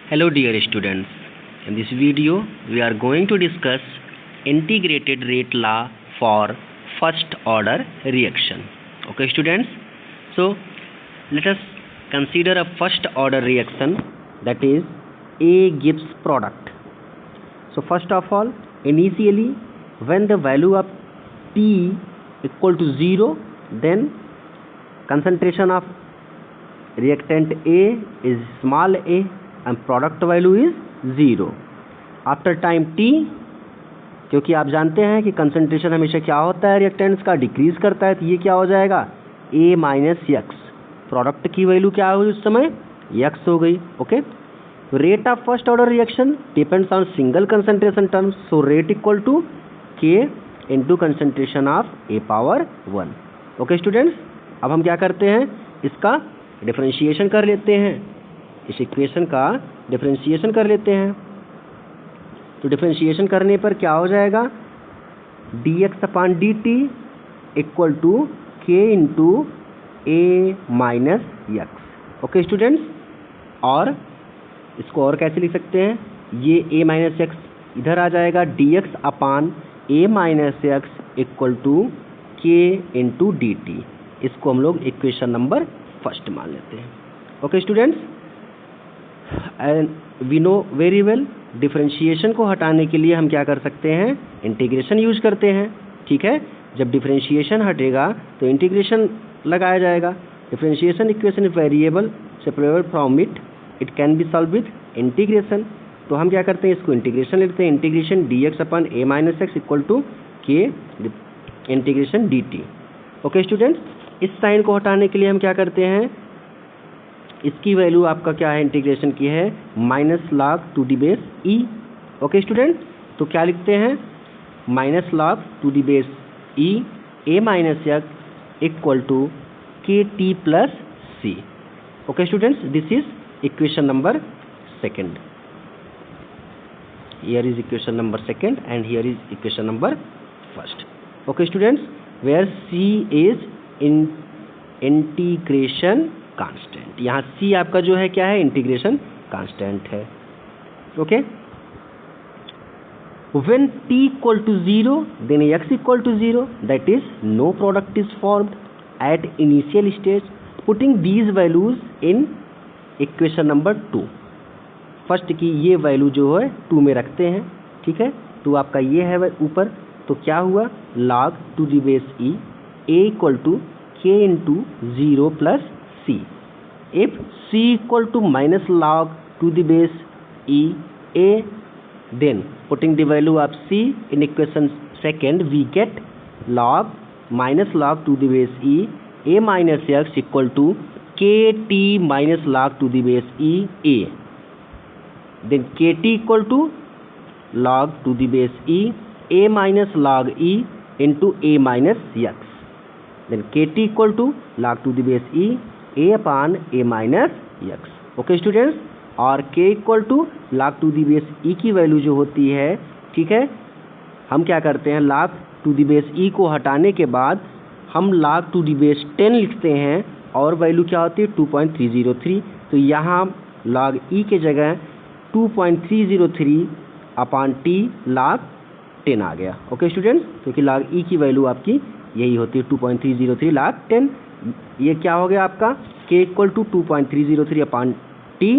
Hello dear students, in this video we are going to discuss integrated rate law for first order reaction. Okay students, so let us consider a first order reaction, that is A Gibbs product. So first of all, initially when the value of T equal to 0, then concentration of reactant A is small a and product value is 0. After time t, क्योंकि आप जानते हैं कि concentration हमेशा क्या होता है reactants का, डिक्रीज करता है, तो ये क्या हो जाएगा a माइनस x. प्रोडक्ट की वैल्यू क्या हुई उस समय, x हो गई. ओके, तो rate of first order reaction depends on single concentration terms. So rate equal to k into concentration of a power 1. Okay students, अब हम क्या करते हैं, इसका डिफरेंशिएशन कर लेते हैं, इस इक्वेशन का डिफरेंशिएशन कर लेते हैं. तो डिफरेंशिएशन करने पर क्या हो जाएगा, dx upon dt equal to k into a minus x. Okay students, और इसको और कैसे लिख सकते हैं, ये a माइनस x इधर आ जाएगा, dx upon a minus x equal to k into dt. इसको हम लोग इक्वेशन नंबर फर्स्ट मान लेते हैं. Okay students, and we know very well differentiation को हटाने के लिए हम क्या कर सकते हैं, इंटीग्रेशन यूज करते हैं. ठीक है, जब डिफरेंशिएशन हटेगा तो इंटीग्रेशन लगाया जाएगा. Differentiation equation is variable separable from it, it can be solve with integration. तो हम क्या करते हैं, इसको इंटीग्रेशन लेते हैं, integration dx upon a minus x equal to k integration dt. Okay students, इस साइन को हटाने के लिए हम क्या करते हैं, इसकी वैल्यू आपका क्या है, इंटीग्रेशन की है minus log to the base E. Okay student, तो क्या लिखते हैं, minus log to the base E a minus x equal to K T plus C. Okay students, this is equation number second. Here is equation number second and here is equation number first. Okay students, where C is in integration constant. यहाँ c आपका जो है क्या है, integration constant है. Okay, when t equal to 0 then x equal to 0, that is no product is formed at initial stage. Putting these values in equation number 2. First की ये value जो है 2 में रखते हैं. ठीक है, तो आपका ये है ऊपर, तो क्या हुआ, log to the base e a equal to k into 0 plus c. If c equal to minus log to the base e a, then putting the value of c in equation second, we get log minus log to the base e a minus x equal to kt minus log to the base e a. Then kt equal to log to the base e a minus log e into a minus x. Then kt equal to log to the base e a upon a minus x. Okay students, और k equal to log to the base e की value जो होती है, ठीक है, हम क्या करते हैं, log to the base e को हटाने के बाद हम log टू दी बेस 10 लिखते हैं, और वैल्यू क्या होती है 2.303. तो यहाँ log e के जगह 2.303 अपॉन t log 10 आ गया. ओके स्टूडेंट्स, क्योंकि log e की वैल्यू आपकी यही होती है 2.303 log 10. ये क्या हो गया आपका, k equal to 2.303 upon t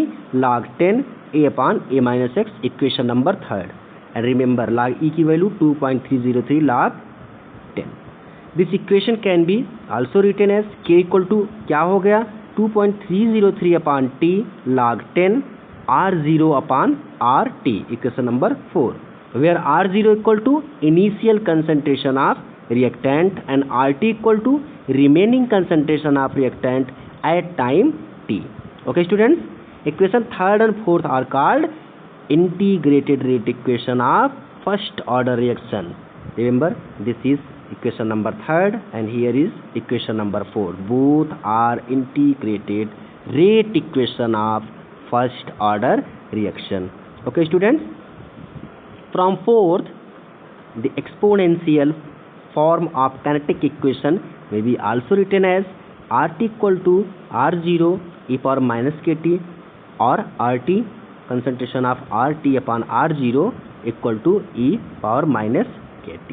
log 10 a upon a minus x, equation number third. And remember log e की value 2.303 log 10. This equation can be also written as k equal to क्या हो गया 2.303 upon t log 10 r0 upon rt, equation number 4, where r0 equal to initial concentration of reactant and RT equal to remaining concentration of reactant at time t. Okay students, equation third and fourth are called integrated rate equation of first order reaction. Remember, this is equation number third and here is equation number 4. Both are integrated rate equation of first order reaction. Okay students, from fourth, the exponential form of kinetic equation may be also written as RT equal to R0 e power minus KT or RT concentration of RT upon R0 equal to e power minus kT.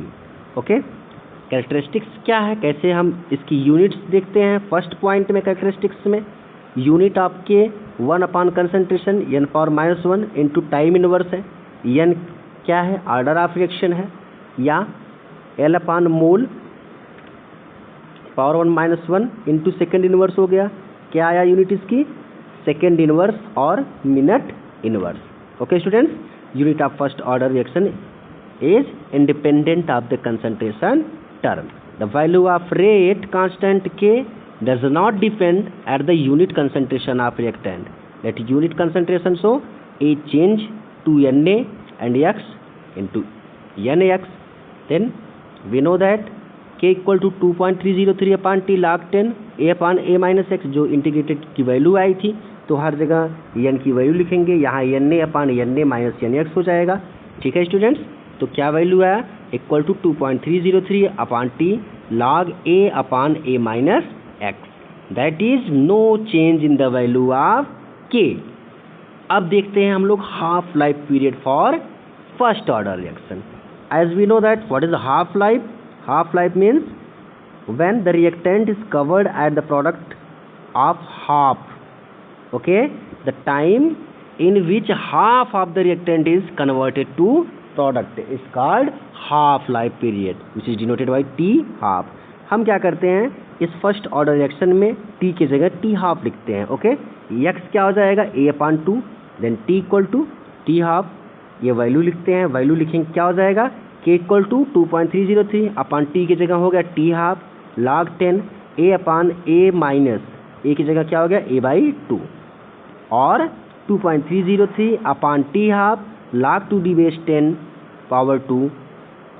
Okay, characteristics क्या है, कैसे हम इसकी units देखते हैं. First point में characteristics में unit आपके 1 upon concentration n power minus 1 into time inverse है. n क्या है, ऑर्डर ऑफ रिएक्शन है, या L upon mole power 1 minus 1 into second inverse हो गया. क्या आया यूनिट इसकी, सेकेंड इनवर्स और minute inverse. Okay students, unit of first order reaction is independent of the concentration term. The value of rate constant K does not depend at the unit concentration of reactant. Let unit concentration show a change to Na and X into NX. Then we know that K equal to 2.303 upon T log 10 A upon A minus X, जो integrated की value आई थी, तो हर जगह n की value लिखेंगे, यहाँ Na upon Na minus NX हो जाएगा. ठीक है स्टूडेंट्स, तो क्या वैल्यू आया, equal to 2.303 upon T log A upon A minus x. That is no change in the value of K. अब देखते हैं हम लोग half life period for first order reaction. As we know that what is half life. Half life means when the reactant is covered at the product of half. Okay, the time in which half of the reactant is converted to product is called half life period, which is denoted by T half. हम क्या करते हैं, इस first order reaction में T की जगह T half लिखते हैं. ओके, X क्या हो जाएगा, A upon 2, then T equal to T half, ये वैल्यू लिखते हैं. वैल्यू लिखेंगे, क्या हो जाएगा, K equal to 2.303 upon T की जगह हो गया T half log 10 A upon A minus A की जगह क्या हो गया, A बाई 2, और 2.303 upon T half log 2 d base 10 power 2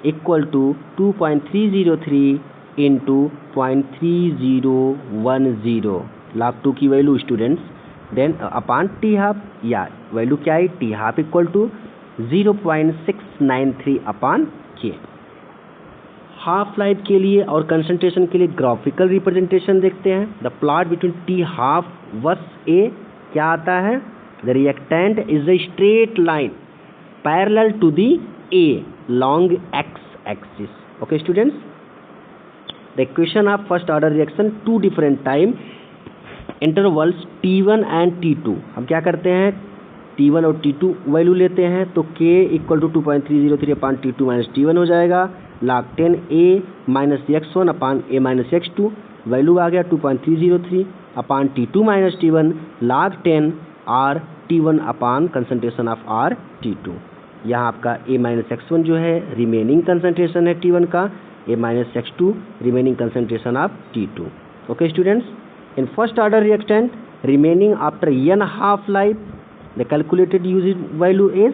equal to 2.303 into 0.3010 log 2 की value students. Then upon T half, या वैल्यू क्या है, T half equal to 0.693 upon K. Half life के लिए और कंसंट्रेशन के लिए ग्राफिकल रिप्रेजेंटेशन देखते हैं. The plot between T half versus A क्या आता है, the reactant is a straight line parallel to the A along x-axis. Okay students, the equation of first order reaction, two different time intervals T1 and T2. हम क्या करते हैं, T1 और T2 value लेते हैं, तो K equal to 2.303 upon T2 minus T1 हो जाएगा log 10 A minus x1 upon A minus x2. Value आ गया 2.303 upon T2 minus T1 log 10 R T1 upon concentration of R T2. यहाँ आपका A माइनस x1 जो है remaining concentration है T1 का, A minus x2 remaining concentration of T2. Okay students, in first order reactant remaining after n half life, the calculated use value is,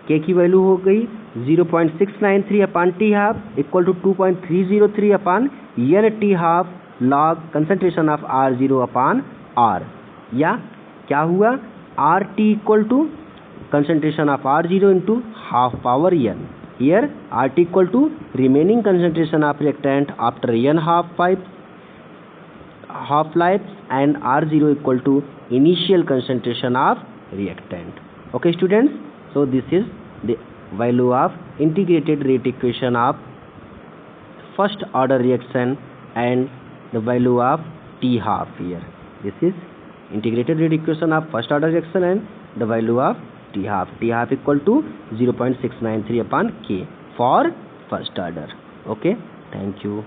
K की value हो गई 0.693 upon T half equal to 2.303 upon n T half log concentration of R0 upon R. या क्या हुआ, R T equal to concentration of R0 into half power n. Here R T equal to remaining concentration of reactant after n half life and R0 equal to initial concentration of reactant. Okay students, so this is the value of integrated rate equation of first order reaction and the value of T half here. This is integrated rate equation of first order reaction and the value of T half. T half equal to 0.693 upon K for first order. Okay, thank you.